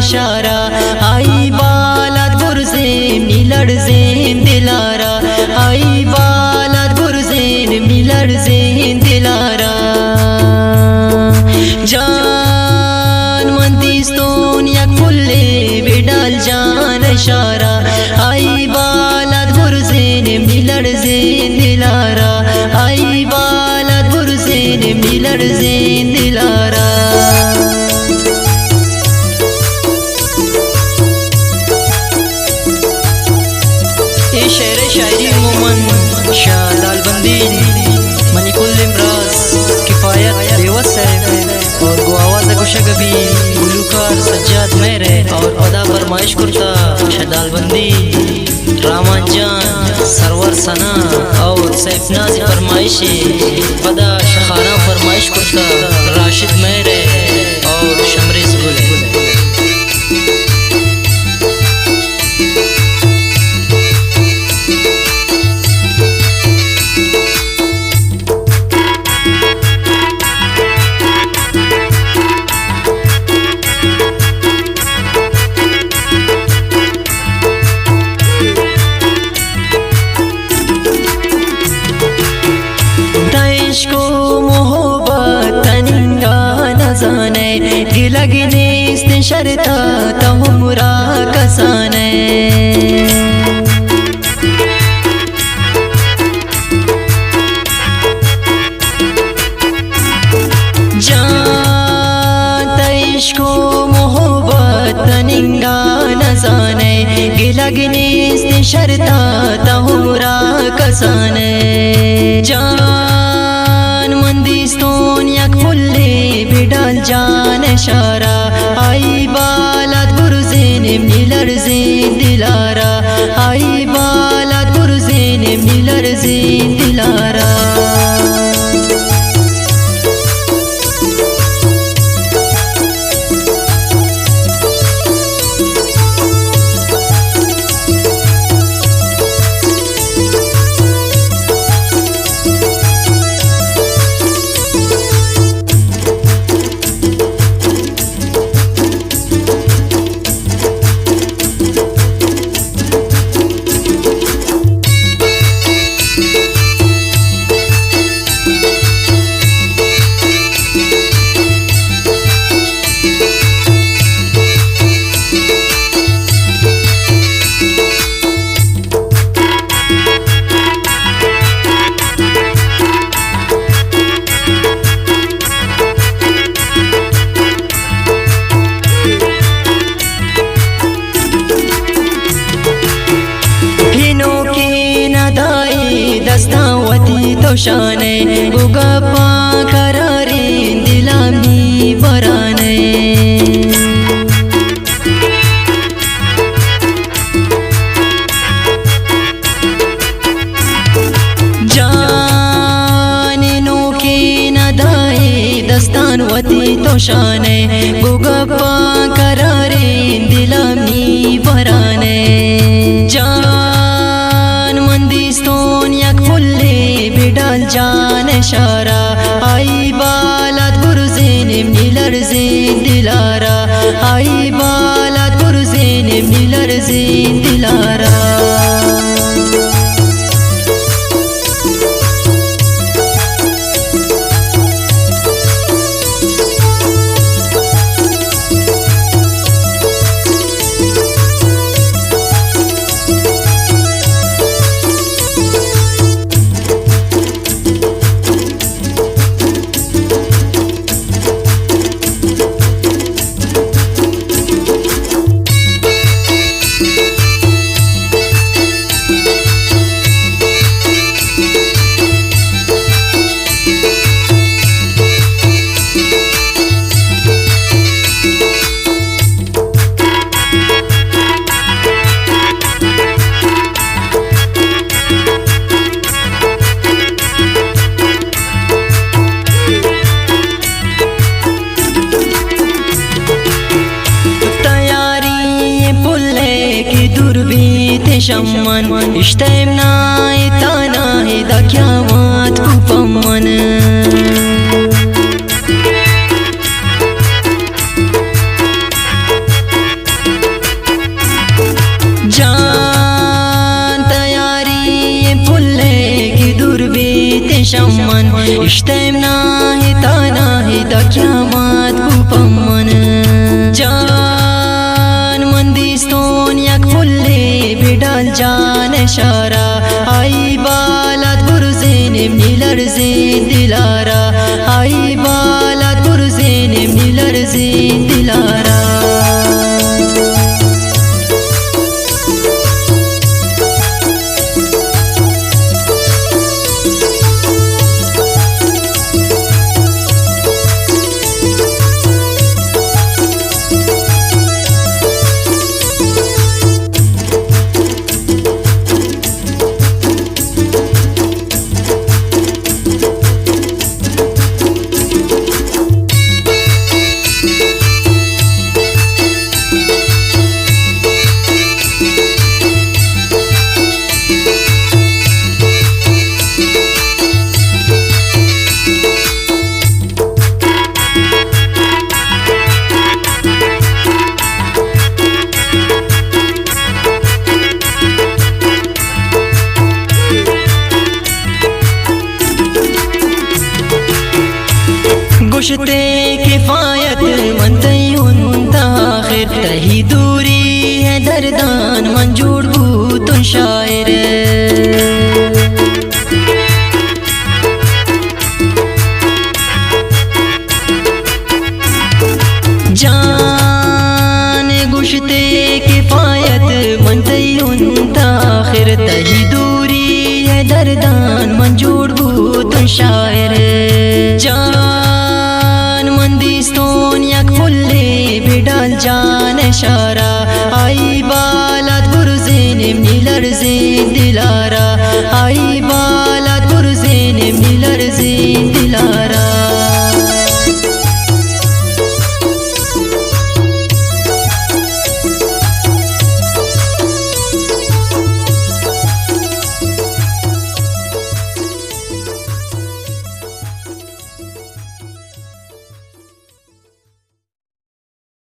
नशारा आई बालत गुरजेन मिलड़जेन दिलारा आई बालत गुरजेन मिलड़जेन दिलारा जान मंदिस्तोन या कुल्ले बिडल जान इशारा आई बालत गुरजेन मिलड़जेन दिलारा आई बालत गुरजेन मिलड़जेन दिलारा शेर शायरी मोमन शाह दालबंदी मनी कुल इमराज किफायत बेवस है और गो आवाज़ कुशगबी गुलूकार सज्जाद मेहर है और अदा फरमाइश करता शाह दालबंदी रामान जान सरवर सना और सैफनाज फरमाइश पदा शखाना फरमाइश करता राशिद मेहर है और शमरेज गुल है। लगने इसने शरता तो हमरा कसाने जान इश्को मोहब्बत तनिंगा न जाने लगने इसने शरता तो हमरा कसाने जान मंदिस्तोन या कुल्ले बिडल जान इशारा आई बालत गुरजेन मिलड़जेन दिलारा आई बालत गुरजेन मिलड़जेन दिलारा दस्तावती तो शाने उगपा करारे दिलामी बराने जानो के नदाए दस्तानवती तो शाने उगपा करारे दिलामी बराने बिडल जान इशारा आई बालत गुरजेन मिलड़जेन दिलारा आई बालत गुरजेन मिलड़जेन दिलारा शम्मन इश्तेम नाय ताना है दक्यावत कुपमन इश्तेम नाही ताना ही दक्षनामात कुपमन जान मंदिस्तोन याक फुल्ले बिडाल जान शारा आई बालात गुरुजेने मिलर जेन दिलारा आई बालात गुरुजेने मिलर जेन दिलारा गुशते किफायत मंतयुन ताखिर तही दूरी है दर्दान मंजूर बूतुन शायर जान गुशते किफायत मंतयुन ताखिर तही दूरी है दर्दान मंजूर बूतुन शायर जान मंदिस्तोन याक फुल्ले बिडाल जान शारा